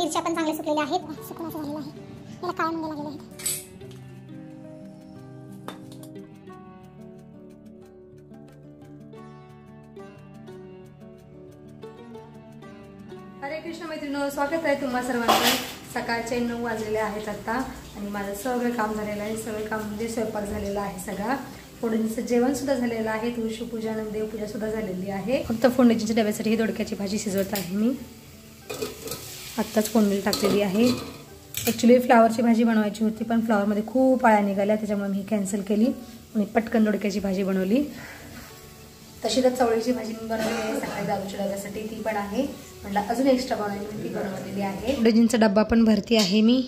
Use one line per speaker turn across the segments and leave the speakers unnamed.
मिरच्या पण चांगल्या सुकलेल्या आहेत, सुकून असं झालेलं आहे, याला काळा मुंग्या लागलेले आहेत.
हरे कृष्ण मैत्रिणींनो, स्वागत आहे तुम्हा सर्वांचं. सकाळचे 9 वाजलेले आहेत आता आणि माझं सगळं काम झालेलं आहे. सगळं काम म्हणजे स्वयंपाक झालेला आहे सगळा. फोडणीचं जेवण सुद्धा झालेलं आहे. तुळशी पूजा आणि देवपूजा सुद्धा झालेली आहे. फक्त फोडणीच्या डब्यासाठी ही दोडक्याची भाजी शिजवत आहे मी. आत्ताच फोडणीला टाकलेली आहे. ॲक्च्युली फ्लावरची भाजी बनवायची होती पण फ्लावरमध्ये खूप आळ्या निघाल्या, त्याच्यामुळे मी कॅन्सल केली आणि पटकन दोडक्याची भाजी बनवली. तशी तर चवळीची भाजी मी बनवली आहे सकाळी दादूच्या डब्यासाठी, ती पण आहे. म्हटलं अजून एक्स्ट्रा बनवली मी, ती बनवलेली आहे. दोडक्याचा डब्बा पण भरती आहे मी.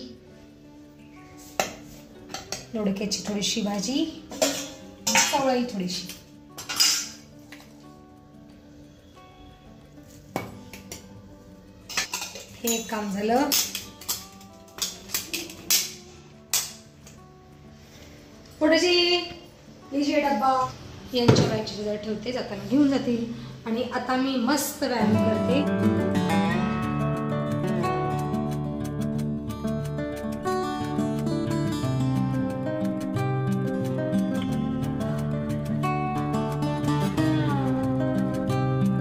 दोडक्याची थोडीशी भाजी, चवळी थोडीशी. हे एक काम झालं. पुढची लीजिए डब्बा. यांच्या बॅगची सुद्धा ठेवते, जाताना घेऊन जातील. आणि आता मी मस्त व्यायाम करते.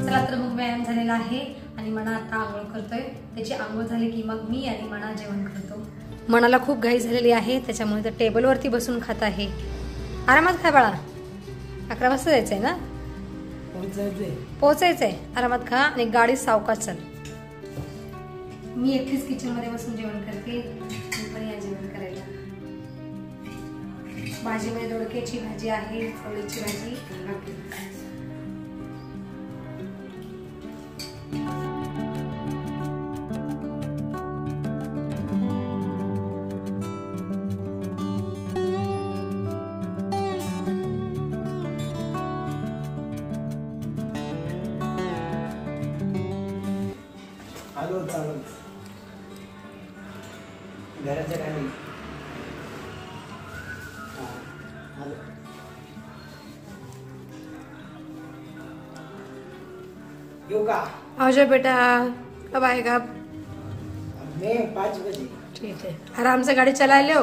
चला तर मग व्यायाम झालेला आहे आणि मना आता आंघोळ करतोय. त्याची आंघोळ झाली की मग मी आणि मना जेवण करतो. मनाला खूप घाई झालेली आहे, त्याच्यामुळे तर टेबलवरती बसून खात आहे. आरामात खा बाळा, 11 वाजता जायचंय ना, पोहोचायचंय. आरामात खा आणि गाडी सावकाश चाल. मी एकटीच किचन मध्ये बसून जेवण करते. मी पण या जेवण करायला. भाजीमध्ये दोडक्याची भाजी आहे, चवळीची भाजी.
चालू घराच्या खाली येऊ का?
आ जाओ बेटा, कब आएगा?
मैं 5 बजे.
ठीक है, आराम से गाडी चला लो.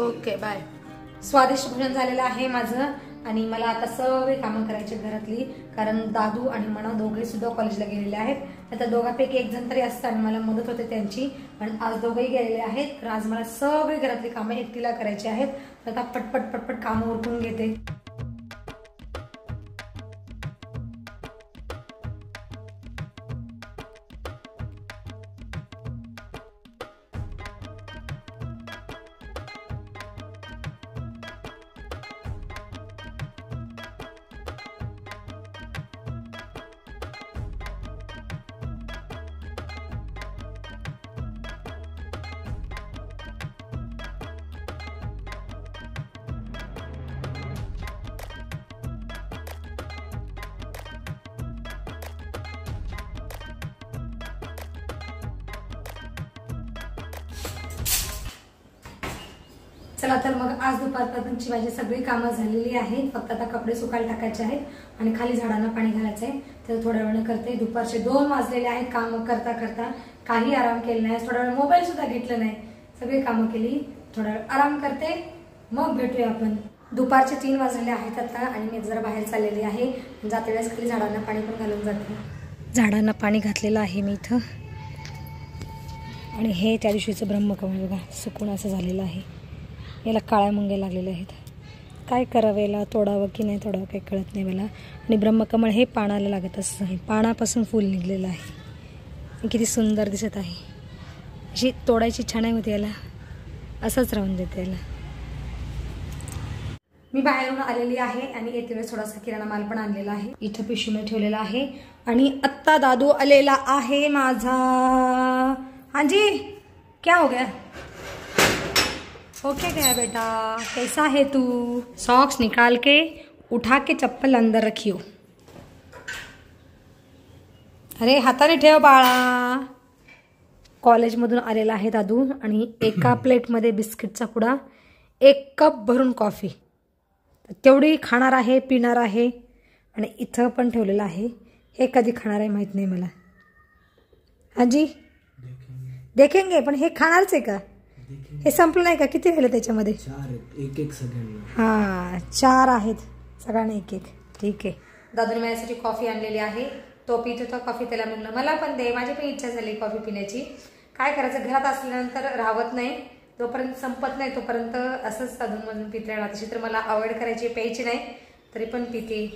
Okay bye. स्वादिष्ट भोजन झालेलं आहे माझं आणि मला आता सगळी कामं करायची घरातली, कारण दादू आणि मना दोघे सुद्धा कॉलेजला गेलेले आहेत. आता दोघांपैकी एक जण तरी असतं आणि मला मदत होते त्यांची, पण आज दोघेही गेलेले आहेत. तर आज मला सगळी घरातली कामं एकटीला करायची आहेत. तर आता पटपट पटपट कामं उरकून घेते. चला तर मग आज दुपारपर्यंतची माझी सगळी कामं झालेली आहेत. फक्त आता कपडे सुकायला टाकायचे आहेत आणि खाली झाडांना पाणी घालायचं आहे. तर थोड्या वेळाने करते. दुपारचे 2 वाजलेले आहेत. कामं करता करता काही आराम केला नाही. थोडा वेळ मोबाईल सुद्धा घेतला नाही. सगळी कामं केली. थोडा वेळ आराम करते, मग भेटूया आपण. दुपारचे 3 वाजलेले आहेत आता आणि मी जरा बाहेर चाललेली आहे. जाते वेळेस खाली झाडांना पाणी पण घालून जाते. झाडांना पाणी घातलेलं आहे मी इथं. आणि हे त्या दिवशीचं ब्रह्मकमळ बघा, सुकून असं झालेलं आहे. याला काळ्या मुंग्या लागलेल्या आहेत. काय करावं, याला तोडावं की नाही तोडावं काही कळत नाही मला. आणि ब्रह्मकमळ हे पानाला लागत असं आहे. पानापासून फूल निघलेलं आहे. किती सुंदर दिसत आहे. अशी तोडायची छान होती याला, असंच राहून देते याला. मी बाहेरून आलेली आहे आणि येते वेळेस थोडासा किराणा माल पण आणलेला आहे. इथं पिशवीमध्ये ठेवलेला आहे. आणि आत्ता दादू आलेला आहे माझा. हाँ जी, क्या हो गया? ओके गया बेटा, कैसा है तू? सॉक्स निकाल के उठा के चप्पल अंदर रखियो. अरे हाताने ठेव बाळा. कॉलेजमधून आलेला आहे दादू आणि एका प्लेटमध्ये बिस्किटचा पुडा, 1 कप भरून कॉफी. तेवढी खाणार आहे, पिणार आहे. आणि इथं पण ठेवलेलं आहे. हे कधी खाणार आहे माहीत नाही मला. हाँ जी, देखेंगे पण हे खाणारच आहे का? हे संपलं नाही का? किती राहिलं त्याच्यामध्ये?
4 आहेत, एक एक सगळ्यांना.
हा 4 आहेत, सगळ्यांना एक एक. ठीक आहे. दादूने माझ्यासाठी कॉफी आणलेली आहे. तो पित होता कॉफी, त्याला म्हणलं मला पण दे, माझी पण इच्छा झाली कॉफी पिण्याची. काय करायचं, घरात असल्यानंतर राहत नाही, जोपर्यंत संपत नाही तोपर्यंत असंच अधूनमधून पित राहणार. तशी तर मला अवॉइड करायची, प्यायची नाही, तरी पण पिते.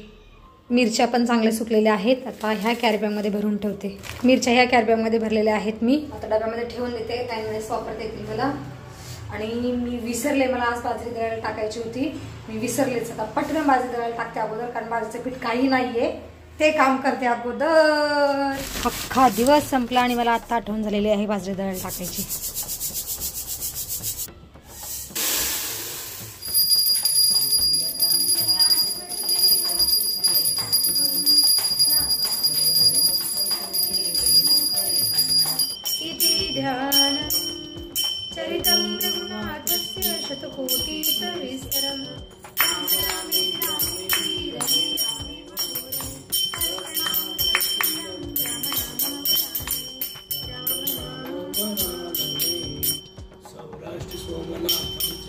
मिरच्या पण चांगल्या सुकलेल्या आहेत. आता ह्या कॅरीबॅगमध्ये भरून ठेवते. मिरच्या ह्या कॅरीबॅगमध्ये भरलेल्या आहेत मी. आता डब्यामध्ये ठेवून देते, काही वेळेस वापरता येतील मला. आणि मी विसरले, मला आज बाजरी दळायला टाकायची होती, मी विसरलेच. आता पटकन बाजरी दळायला टाकते अगोदर, कारण बाजरीचं पीठ काही नाहीये, ते काम करते अगोदर. अख्खा दिवस संपला आणि मला आता आठवण झालेली आहे बाजरी दळायला टाकायची. ध्यान चरितं रघुनाथस्य शतकोटितविस्तरम्
सौराष्ट्र सोमनाथं च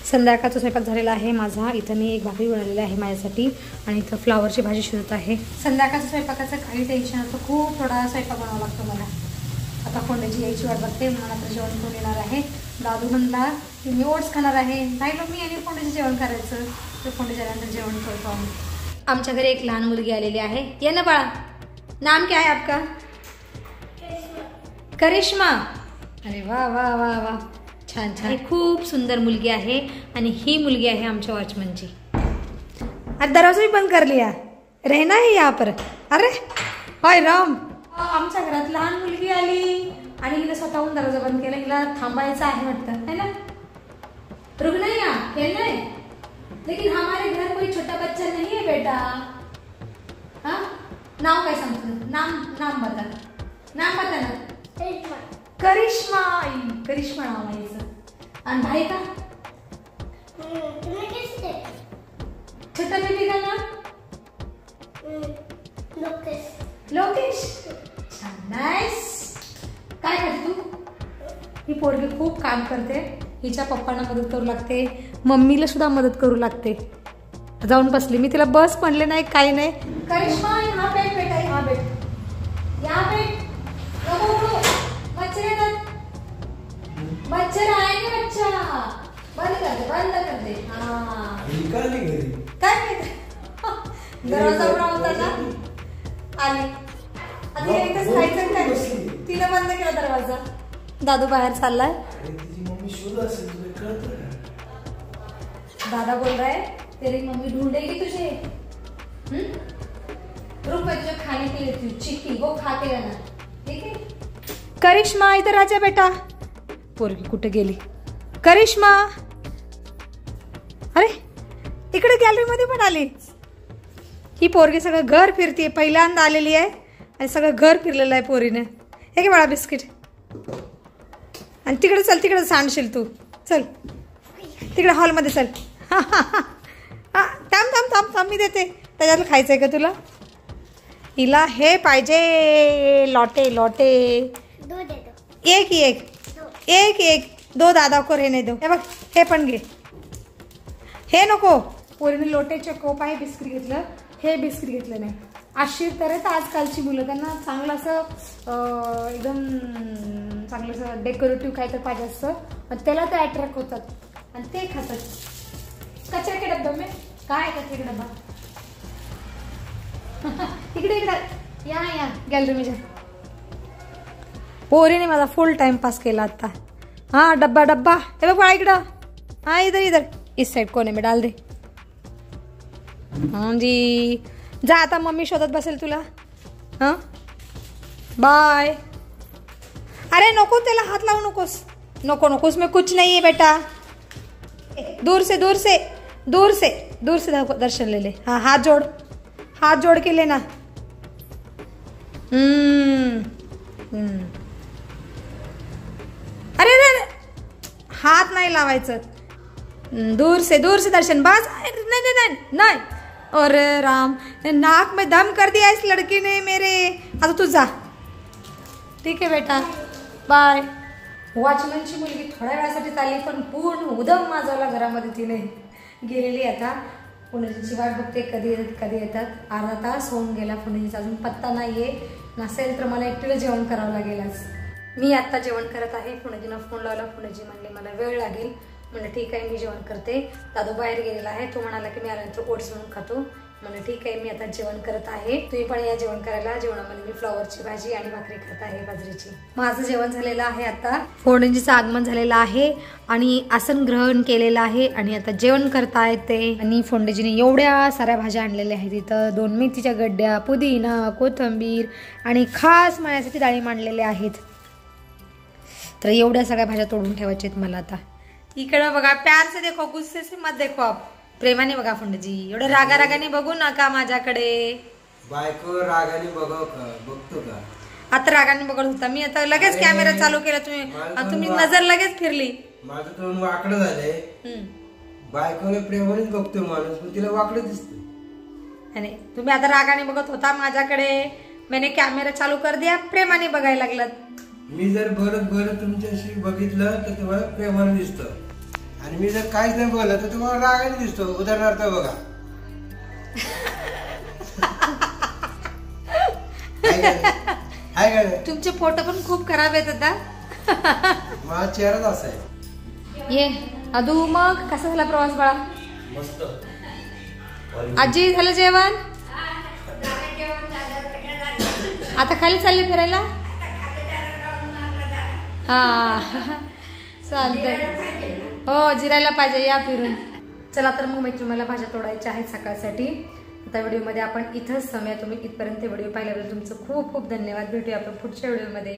संध्याकाळचा स्वयंपाक झालेला आहे माझा. इथं मी एक भाकरी बनवलेली आहे माझ्यासाठी आणि इथं फ्लावरची भाजी शिजत आहे. संध्याकाळच्या स्वयंपाकाचं काही टेन्शन नसतं, खूप थोडा स्वयंपाक बनावा लागतो मला. आता फोंड्याची यायची वाट बघते, मला आता जेवण करून येणार आहे. दादू म्हणला की मी ओट्स खाणार आहे, राहिलो मी आणि फोंड्याचं जेवण करायचं, तर फोंड्याच्या नंतर जेवण करतो आम्ही. आमच्या घरी एक लहान मुलगी आलेली आहे. ये ना बाळा, नाम क्या है आपका? करिश्मा. अरे वा वा वा वा, छान छान. खूप सुंदर मुलगी आहे आणि ही मुलगी आहे आमच्या वॉचमनची. आज दरवाजा भी बंद कर लिया, रहना है यहाँ पर. अरे हाय राम, आमच्या घरात लहान मुलगी आली आणि हिने स्वतःहून दरवाजा बंद केला. हिला थांबायचं आहे वाटतं, है ना? रुकना है यहाँ, खेलना है, लेकिन हमारे घर कोई छोटा बच्चा नहीं है बेटा. हाँ, नाम काय सांगतो? नाम बता, नाम बता ना. करिश्मा. करिश्मा नाव आहे हिचं. आणि भाई का? छोटा बेबी का नाम लोकेश. छान, नाईस. काय करते तू? ही पोरगी खूप काम करते, हिच्या पप्पांना मदत करू लागते, मम्मीला सुद्धा मदत करू लागते. जाऊन बसली मी, तिला बस म्हणले नाही, काही नाही. करिश्मा यहाँ बैठ बेटा, यहाँ बैठ, यहाँ बैठ. नको नको, मच्छर येतात, मच्छर आएंगे बच्चा. बंद कर दे, बंद कर दे. हाँ
निकाली घरी
काय माहिती, दरवाजा उघडा होता ना, आली. आता एकच खायचं काय, तिने बंद केला दरवाजा. दादू बाहेर चाललाय.
तिची मम्मी शोध असेल, तुला कळतं का?
दादा बोल रहा है तेरी मम्मी ढूंढेगी तुझे. रुक, मैं तुझे खाने के लिए देती हूँ, चिक्की वो खा के रहना, ठीक है? करिश्मा इधर आजा बेटा. पोरगी कुठे गेली? करिश्मा, अरे इकडे गॅलरीमध्ये पण आली. ही पोरगी सगळं घर फिरतीये, पहिल्यांदा आलेली आहे आणि सगळं घर फिरलेलं आहे पोरीने. हे घे बाळा बिस्किट, आणि तिकडे चल, तिकडे सांडशील तू. चल तिकडे हॉलमध्ये चल. हा थांब थांब थांब थांब, मी देते. त्याच्यातलं खायचं आहे का तुला? हिला हे पाहिजे, लॉटे लॉटे. एक एक एक एक, 2 दादा को रहने दो. हे बघ, हे पण घे. हे नको, पोरीने लोटे चकोप आहे बिस्किट घेतलं, हे बिस्किट घेतलं नाही. आशिर तर आहेत आजकालची मुलं, त्यांना चांगलं असं एकदम चांगलं असं डेकोरेटिव्ह काय तर पाहिजे असतं, आणि त्याला ते अट्रॅक्ट होतात आणि ते खातात. कचरा के डब्बा में काय कचरा के डब्बा. इकडे इकडे या गॅलरी में जा. पोरीने माझा फुल टाइमपास केला आता. हाँ डब्बा डब्बा, हे बघ बाळा इकडं. हाँ इधर इधर, इस साइड कोने में डाल दे. हाँ जी, जा आता, मम्मी शोधत बसेल तुला. हाँ बाय. अरे नको, त्याला हात लावू नकोस. नको नको, उसमें कुछ नहीं है बेटा. दूर से दूर से दूर से दूर से दर्शन ले ले. हाँ हाथ जोड़ के लेना. अरे अरे हात नाही लावायचं. दूर से दर्शन. बस नहीं नहीं नहीं नहीं. अरे राम, नाक में दम कर दिया इस लड़की ने मेरे. आता तू जा. ठीक आहे बेटा, बाय. वॉचमॅनची मुलगी थोड्या वेळासाठी चालली, पण पूर्ण उदम माजवला घरामध्ये तिने. गेलेली आता. पुण्याची वाट बघते, कधी येतात. अर्धा तास होऊन गेला, पुण्याचा अजून पत्ता नाहीये. नसेल तर मला एकटीला जेवण करावं लागेल आज. मी आत्ता जेवण करत आहे. पुण्याजीनं फोन लावला. पुण्याजी म्हणले मला वेळ लागेल. म्हणलं ठीक आहे, मी जेवण करते. दादू बाहेर गेलेला आहे. तो म्हणाला की मी आल्यानंतर ओट्स म्हणून खातो. म्हणलं ठीक आहे, मी आता जेवण करत आहे. तुम्ही पण या जेवण करायला. जेवणामध्ये मी फ्लॉवरची भाजी आणि भाकरी करत आहे बाजरीची. माझं जेवण झालेलं आहे. आता फोडणीचं आगमन झालेलं आहे आणि आसन ग्रहण केलेलं आहे आणि आता जेवण करता येते. आणि फोंडेजीने एवढ्या साऱ्या भाज्या आणलेल्या आहेत. इथं 2 मेथीच्या गड्ड्या, पुदिना, कोथिंबीर आणि खास माझ्यासाठी डाळी मांडलेल्या आहेत. तर एवढ्या सगळ्या भाज्या तोडून ठेवायच्या आहेत मला आता. इकडं बघा, प्यार से देखो, गुस्से से मत देखो आप. प्रेमाने बघा फोंडेजी. एवढं रागारागाने बघू नका माझ्याकडे.
बायको रागाने बघतो का?
आता रागाने बघत होता मी. आता लगेच कॅमेरा चालू केला तुम्ही नजर लगेच फिरली.
माझं तोंड वाकडं झालंय. बायकोला प्रेमानेच बघतो माणूस, पण तिला वाकडं दिसतं.
आणि तुम्ही आता रागाने बघत होता माझ्याकडे. मैंने कॅमेरा चालू कर दिया, प्रेमाने बघायला लागलात.
मी जर बोलत तुमच्याशी बघितलं तर तुम्हाला प्रेमाने दिसतं, आणि मी जर काहीच नाही बोललं तर तुम्हाला रागाने दिसतो. उदाहरणार्थ बघा.
तुमचे फोटो पण खूप खराब आहेत आता.
माझा चेहराच असा आहे.
ये अदू, मग कसा झाला प्रवास बाळा?
मस्त.
आजी झालं जेवण? आता खाली चालली फिरायला? हा चालतंय. हो, जिरायला पाहिजे, या फिरून. चला तर मग मी तुम्हाला भाज्या तोडायच्या आहेत सकाळसाठी. आता व्हिडिओमध्ये आपण इथंच समय. तुम्ही इथपर्यंत व्हिडिओ पाहिल्याबद्दल तुमचं खूप खूप धन्यवाद. भेटूया आपण पुढच्या व्हिडिओमध्ये.